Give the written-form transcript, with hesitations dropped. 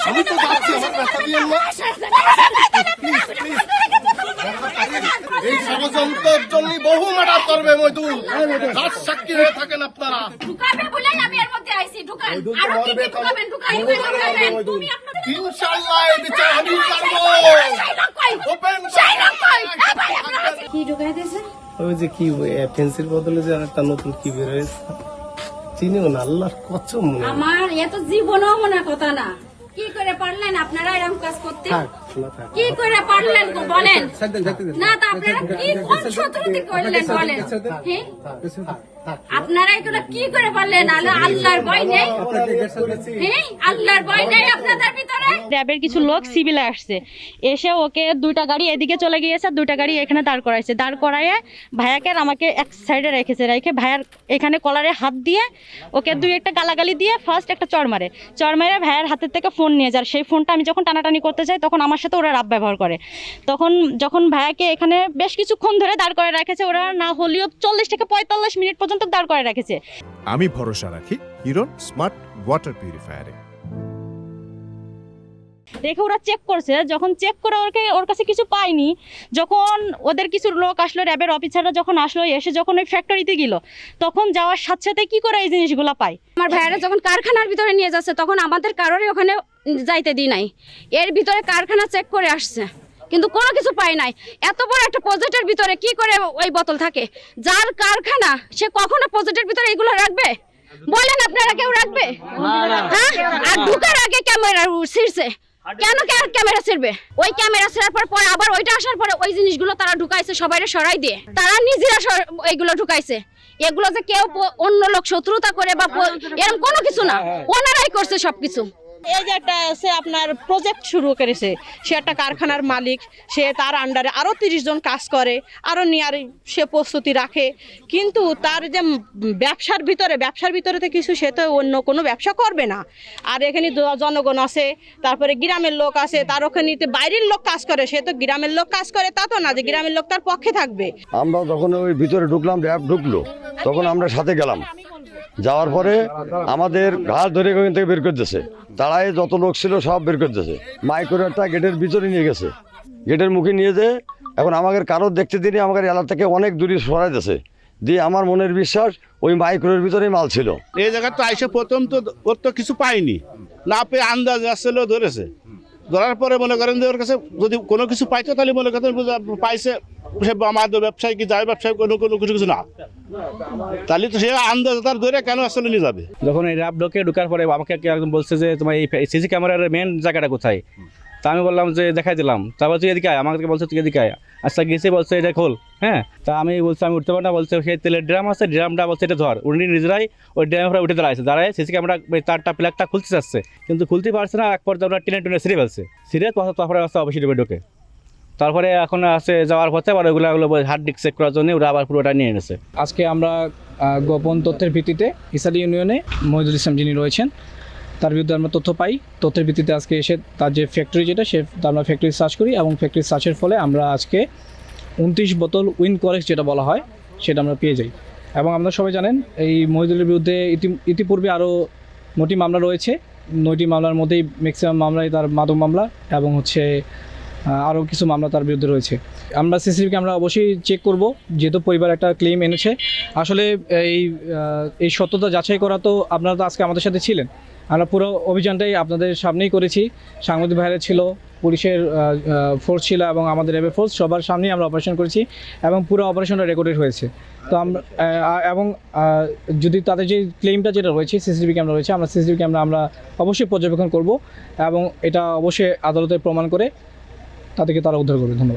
আমি তো যাচ্ছি, আমার ব্যথা দিয়েন না। এই ষড়যন্ত্রের জন্য বহু মার্ডার করবে মইদুল। রাজ সাক্ষী হয়ে থাকেন আপনারা। ঢুকাবে বলে আমি এর মধ্যে আইছি। ঢুকান আরো কি কি ঢুকাবেন? ঢুকাইবে ঢুকাবেন তুমি আপনাদের ইনশাআল্লাহ এই বিচার আমি করব। ওপেন কি ঢুকাই দিয়েছে? ওই যে কি ফেন্সির বদলে যে একটা নতুন কি বের হয়েছে চিনিও না, আল্লাহর কসম। আমার এত জীবনও মনে কথা না। কি করে পারলেন আপনারা এরকম কাজ করতে? কি করে পারলেন বলেন না? তা আপনারা কি কোন শত্রুতি করলেন বলেন? আপনারা এগুলো কি করে পারলেন? আল্লাহর ভয় নেই? আল্লাহর ভয় নেই আপনাদের ভিতরে? র্যাবের কিছু লোক সিভিলে আসছে, এসে ওকে দুইটা গাড়ি এদিকে চলে গিয়েছে, দুইটা গাড়ি এখানে দাঁড় করাইছে। দাঁড় করাইয়ে ভাইয়াকে আর আমাকে এক সাইডে রেখেছে, রেখে ভাইয়ার এখানে কলারে হাত দিয়ে ওকে দুই একটা গালাগালি দিয়ে ফার্স্ট একটা চড় মারে ভাইয়ার হাতের থেকে ফোন নিয়ে যায়। সেই ফোনটা আমি যখন টানাটানি করতে চাই তখন আমার সাথে ওরা রাব ব্যবহার করে। যখন ভাইয়াকে এখানে বেশ কিছুক্ষণ ধরে দাঁড় করে রেখেছে, ওরা না হলেও 40 থেকে 45 মিনিট পর্যন্ত দাঁড় করে রেখেছে। আমি ভরসা রাখি হিরন স্মার্ট ওয়াটার পিউরিফায়ারে। দেখে ওরা চেক করছে, যখন চেক করে ওর কাছে কিছু পায়নি, যখন ওদের কিছু লোক আসলো, র্যাবের অফিসাররা যখন আসলো, এসে যখন ওই ফ্যাক্টরিতে গেল, তখন যাওয়ার সাথে সাথে কি করে এই জিনিসগুলো পায়। আমার ভাইয়েরা যখন কারখানার ভিতরে নিয়ে যাচ্ছে তখন আমাদের কারোরই ওখানে যাইতে দিই নাই। এর ভিতরে কারখানা চেক করে আসছে কিন্তু কোনো কিছু পাই নাই। এত বড় একটা প্রজেক্টের ভিতরে কি করে ওই বোতল থাকে? যার কারখানা সে কখনো প্রজেক্টের ভিতরে এগুলো রাখবে? বলেন আপনারা, কেউ রাখবে? হ্যাঁ, আর ঢুকার আগে ক্যামেরা ছিঁড়ছে কেন? ক্যামেরা ছিড়বে? ওই ক্যামেরা ছিঁড়ার পরে আবার ওইটা আসার পরে ওই জিনিসগুলো তারা ঢুকাইছে সবাইরে সরাই দিয়ে, তারা নিজেরা এইগুলো ঢুকাইছে। এগুলো যে কেউ অন্য লোক শত্রুতা করে বা এরকম কোনো কিছু না, ওনারাই করছে সবকিছু। এই যে একটা সে আপনার প্রজেক্ট শুরু করেছে, সে একটা কারখানার মালিক, সে তার আন্ডারে আরও 30 জন কাজ করে, আরও নেওয়ার সে প্রস্তুতি রাখে, কিন্তু তার যে ব্যবসার ভিতরে তো কিছু, সে তো অন্য কোনো ব্যবসা করবে না। আর এখানে জনগণ আছে, তারপরে গ্রামের লোক আছে, তার ওখানে বাইরের লোক কাজ করে, সে তো গ্রামের লোক কাজ করে তা তো না যে গ্রামের লোক তার পক্ষে থাকবে। আমরা যখন ওই ভিতরে ঢুকলাম, র্যাব ঢুকলো, তখন আমরা সাথে গেলাম। যাওয়ার পরে আমাদের ঘাট ধরে ওখান থেকে বের করে দিয়েছে, তারাই যত লোক ছিল সব বের করে দিয়েছে। মাইক্রোটা গেটের ভিতরে নিয়ে গেছে, গেটের মুখে নিয়ে যেয়ে এখন আমাদের কারোর দেখতে দিনই আমাদের এলাকা থেকে অনেক দূরে সরাই দিয়েছে। দিয়ে আমার মনের বিশ্বাস ওই মাইক্রোর ভিতরেই মাল ছিল। এই জায়গা তো আইসে প্রথম তো ওর তো কিছু পাইনি, না পেয়ে আন্দাজ আসছিল, ধরেছে। ধরার পরে মনে করেন যে ওর কাছে যদি কোনো কিছু পাইতো তাহলে মনে করেন পাইছে সে আমাদের ব্যবসায়ী কি যায় ব্যবসায়ী কোনো কিছু না, তাহলে তো সে আন্দাজ তার ধরে কেন আসলে নিয়ে যাবে। যখন এই র্যাব ঢোকার পরে আমাকে একদম বলছে যে তোমার এই সিসি ক্যামেরার মেন জায়গাটা কোথায়? তা আমি বললাম যে দেখাই দিলাম। তারপর তুই এদিকে আয়, আমাকে বলছে তুই এদিকে আয়। আচ্ছা গেছে, বলছে এটা খোল। হ্যাঁ, তা আমি বলছি আমি উঠতে পারি না। বলছে সেই তেলের ড্রাম আছে, ড্রামটা বলছে এটা ধর। উনি নিজেরাই ওই ড্রামের উপরে উঠে দাঁড়ায় সিসি ক্যামেরা তারটা প্লাগটা খুলতে চাচ্ছে, কিন্তু খুলতে পারছে না। এক পর্যায়ে ওরা টেনে ছিঁড়ে ফেলছে, ছিঁড়ে তারপরে আসতে অবশ্যই ঢোকে। তারপরে এখন আসে যাওয়ার পথে আবার ওগুলো হার্ড ডিস্ক চেক করার জন্য ওরা আবার পুরোটা নিয়ে এনেছে। আজকে আমরা গোপন তথ্যের ভিত্তিতে ইসালি ইউনিয়নে মহিদুল ইসলাম যিনি রয়েছেন তার বিরুদ্ধে আমরা তথ্য পাই। তথ্যের ভিত্তিতে আজকে এসে তার যে ফ্যাক্টরি আমরা ফ্যাক্টরি সার্চ করি, এবং ফ্যাক্টরি সার্চের ফলে আমরা আজকে 29 বোতল উইন করেক্স যেটা বলা হয় সেটা আমরা পেয়ে যাই। এবং আপনারা সবাই জানেন এই মহিদুলের বিরুদ্ধে ইতিপূর্বে আরও 9টি মামলা রয়েছে। 9টি মামলার মধ্যেই ম্যাক্সিমাম মামলাই তার মাদক মামলা, এবং আরও কিছু মামলা তার বিরুদ্ধে রয়েছে। আমরা সিসিটিভি ক্যামেরা অবশ্যই চেক করব, যেহেতু পরিবার একটা ক্লেম এনেছে। আসলে এই সত্যতা যাচাই করা তো আপনারা তো আজকে আমাদের সাথে ছিলেন, আমরা পুরো অভিযানটাই আপনাদের সামনেই করেছি। সাংবাদিক ভাইরা ছিল, পুলিশের ফোর্স ছিল, এবং আমাদের র্যাবের ফোর্স, সবার সামনেই আমরা অপারেশন করেছি, এবং পুরো অপারেশনটা রেকর্ডেড হয়েছে। তো আমরা এবং যদি তাদের যে ক্লেমটা যেটা রয়েছে সিসিটিভি ক্যামেরা রয়েছে, আমরা সিসিটিভি ক্যামেরা আমরা অবশ্যই পর্যবেক্ষণ করব, এবং এটা অবশ্যই আদালতে প্রমাণ করে তাদেরকে তারা উদ্ধার করবে। ধন্যবাদ।